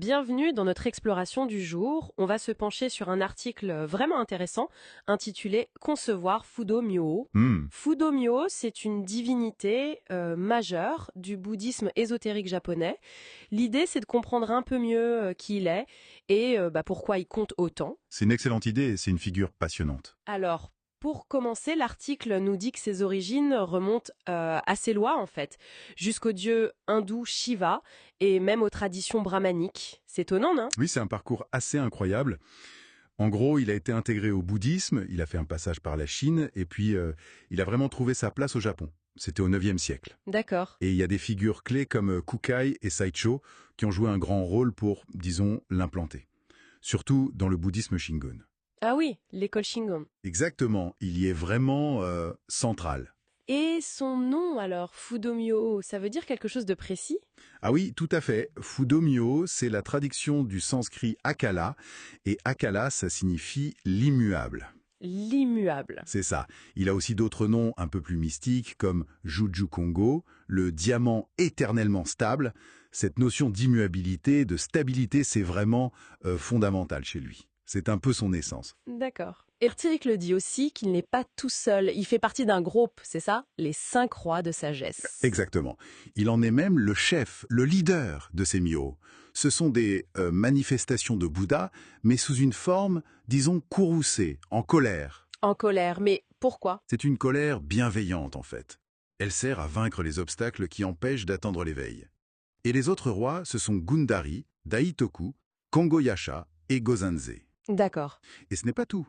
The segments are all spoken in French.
Bienvenue dans notre exploration du jour. On va se pencher sur un article vraiment intéressant intitulé Concevoir Fudo Myō. Hmm, Fudo Myō, c'est une divinité majeure du bouddhisme ésotérique japonais. L'idée, c'est de comprendre un peu mieux qui il est et pourquoi il compte autant. c'est une excellente idée et c'est une figure passionnante. Alors, pour commencer, l'article nous dit que ses origines remontent assez loin, en fait, jusqu'au dieu hindou Shiva et même aux traditions brahmaniques. C'est étonnant, non? Oui, c'est un parcours assez incroyable. En gros, il a été intégré au bouddhisme, il a fait un passage par la Chine et puis il a vraiment trouvé sa place au Japon. C'était au IXe siècle. D'accord. Et il y a des figures clés comme Kukai et Saicho qui ont joué un grand rôle pour, disons, l'implanter. Surtout dans le bouddhisme Shingon. Ah oui, l'école Shingon. Exactement, il y est vraiment central. Et son nom, alors, Fudomyo, ça veut dire quelque chose de précis? Ah oui, tout à fait. Fudomyo, c'est la traduction du sanskrit akala, et akala, ça signifie l'immuable. L'immuable. C'est ça. Il a aussi d'autres noms un peu plus mystiques comme Juju Kongo, le diamant éternellement stable. Cette notion d'immuabilité, de stabilité, c'est vraiment fondamental chez lui. C'est un peu son essence. D'accord. Et l'article dit aussi qu'il n'est pas tout seul. Il fait partie d'un groupe, c'est ça? Les 5 rois de sagesse. Exactement. Il en est même le chef, le leader de ces myo. Ce sont des manifestations de Bouddha, mais sous une forme, disons, courroucée, en colère. En colère, mais pourquoi? C'est une colère bienveillante, en fait. Elle sert à vaincre les obstacles qui empêchent d'attendre l'éveil. Et les autres rois, ce sont Gundari, Daitoku, Kongoyasha et Gozanze. D'accord. Et ce n'est pas tout.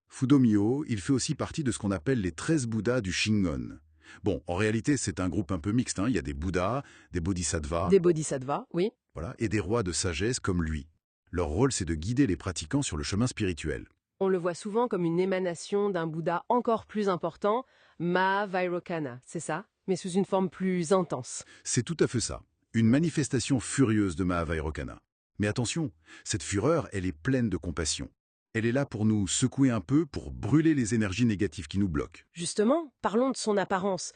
Fudomyo, il fait aussi partie de ce qu'on appelle les 13 Bouddhas du Shingon. Bon, en réalité, c'est un groupe un peu mixte. Il y a des Bouddhas, des Bodhisattvas, Des bodhisattvas, oui. voilà, et des rois de sagesse comme lui. Leur rôle, c'est de guider les pratiquants sur le chemin spirituel. On le voit souvent comme une émanation d'un Bouddha encore plus important, Mahavairocana, c'est ça? Mais sous une forme plus intense. C'est tout à fait ça. Une manifestation furieuse de Mahavairocana. Mais attention, cette fureur, elle est pleine de compassion. Elle est là pour nous secouer un peu, pour brûler les énergies négatives qui nous bloquent. Justement, parlons de son apparence,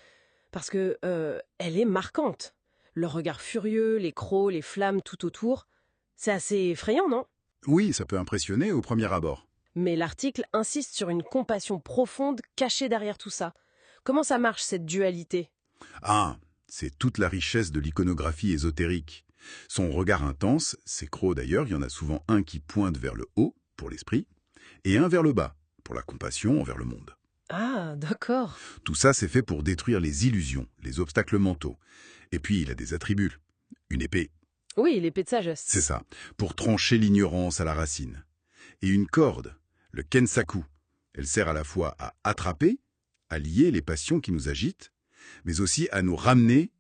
parce que elle est marquante. Le regard furieux, les crocs, les flammes tout autour, c'est assez effrayant, non? Oui, ça peut impressionner au premier abord. Mais l'article insiste sur une compassion profonde cachée derrière tout ça. Comment ça marche, cette dualité? Ah, c'est toute la richesse de l'iconographie ésotérique. Son regard intense, ses crocs d'ailleurs, il y en a souvent un qui pointe vers le haut, pour l'esprit, et un vers le bas, pour la compassion envers le monde. Ah, d'accord. Tout ça, c'est fait pour détruire les illusions, les obstacles mentaux. Et puis, il a des attributs. Une épée, Oui, l'épée de sagesse. c'est ça, pour trancher l'ignorance à la racine. Et une corde, le kensaku. Elle sert à la fois à attraper, à lier les passions qui nous agitent, mais aussi à nous ramener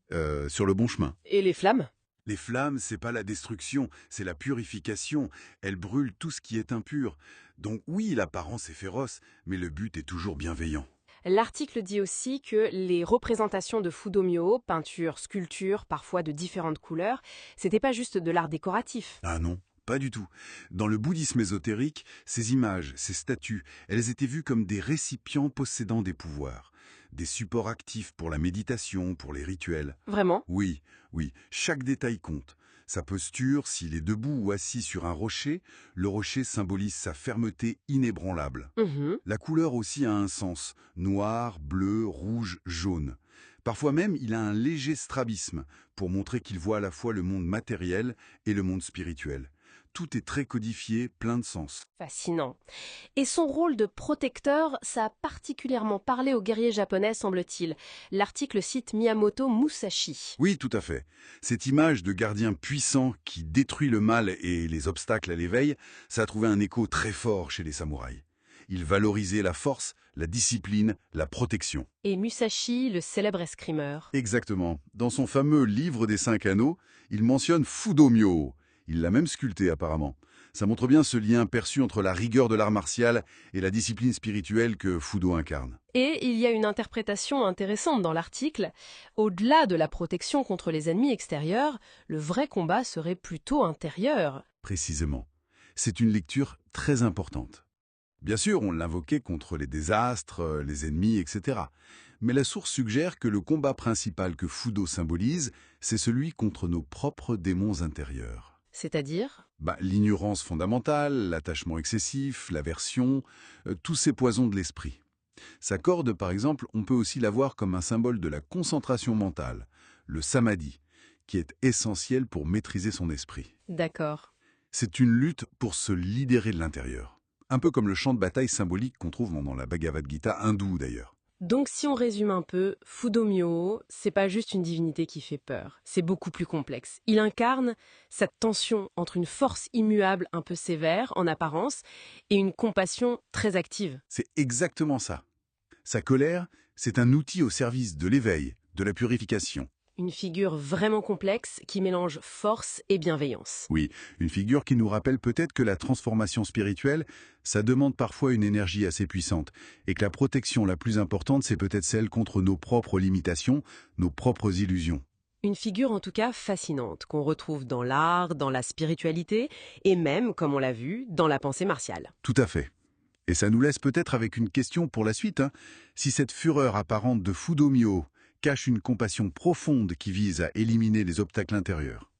sur le bon chemin. Et les flammes? Les flammes, c'est pas la destruction, c'est la purification. Elles brûlent tout ce qui est impur. Donc oui, l'apparence est féroce, mais le but est toujours bienveillant. L'article dit aussi que les représentations de Fudomyo, peintures, sculptures, parfois de différentes couleurs, c'était pas juste de l'art décoratif. Ah non, pas du tout. Dans le bouddhisme ésotérique, ces images, ces statues, elles étaient vues comme des récipients possédant des pouvoirs. Des supports actifs pour la méditation, pour les rituels. Vraiment? Oui, oui, chaque détail compte. Sa posture, s'il est debout ou assis sur un rocher, le rocher symbolise sa fermeté inébranlable. Mhm. La couleur aussi a un sens, noir, bleu, rouge, jaune. Parfois même, il a un léger strabisme, pour montrer qu'il voit à la fois le monde matériel et le monde spirituel. Tout est très codifié, plein de sens. Fascinant. Et son rôle de protecteur, ça a particulièrement parlé aux guerriers japonais, semble-t-il. L'article cite Miyamoto Musashi. Oui, tout à fait. Cette image de gardien puissant qui détruit le mal et les obstacles à l'éveil, ça a trouvé un écho très fort chez les samouraïs. Il valorisait la force, la discipline, la protection. Et Musashi, le célèbre escrimeur. Exactement. Dans son fameux livre des 5 anneaux, il mentionne Fudomyo. Il l'a même sculpté apparemment. Ça montre bien ce lien perçu entre la rigueur de l'art martial et la discipline spirituelle que Fudo incarne. Et il y a une interprétation intéressante dans l'article. Au-delà de la protection contre les ennemis extérieurs, le vrai combat serait plutôt intérieur. Précisément. C'est une lecture très importante. Bien sûr, on l'invoquait contre les désastres, les ennemis, etc. Mais la source suggère que le combat principal que Fudo symbolise, c'est celui contre nos propres démons intérieurs. C'est-à-dire? L'ignorance fondamentale, l'attachement excessif, l'aversion, tous ces poisons de l'esprit. Sa corde, par exemple, on peut aussi la voir comme un symbole de la concentration mentale, le samadhi, qui est essentiel pour maîtriser son esprit. D'accord. C'est une lutte pour se libérer de l'intérieur. Un peu comme le champ de bataille symbolique qu'on trouve dans la Bhagavad Gita hindoue d'ailleurs. Donc si on résume un peu, Fudomyo, c'est pas juste une divinité qui fait peur, c'est beaucoup plus complexe. Il incarne cette tension entre une force immuable un peu sévère en apparence et une compassion très active. C'est exactement ça. Sa colère, c'est un outil au service de l'éveil, de la purification. Une figure vraiment complexe qui mélange force et bienveillance. Oui, une figure qui nous rappelle peut-être que la transformation spirituelle, ça demande parfois une énergie assez puissante, et que la protection la plus importante, c'est peut-être celle contre nos propres limitations, nos propres illusions. Une figure en tout cas fascinante, qu'on retrouve dans l'art, dans la spiritualité, et même, comme on l'a vu, dans la pensée martiale. Tout à fait. Et ça nous laisse peut-être avec une question pour la suite. Si cette fureur apparente de Fudomyo cache une compassion profonde qui vise à éliminer les obstacles intérieurs,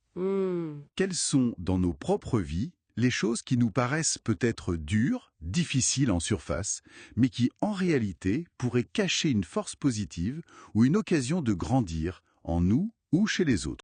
quelles sont, dans nos propres vies, les choses qui nous paraissent peut-être dures, difficiles en surface, mais qui, en réalité, pourraient cacher une force positive ou une occasion de grandir en nous ou chez les autres?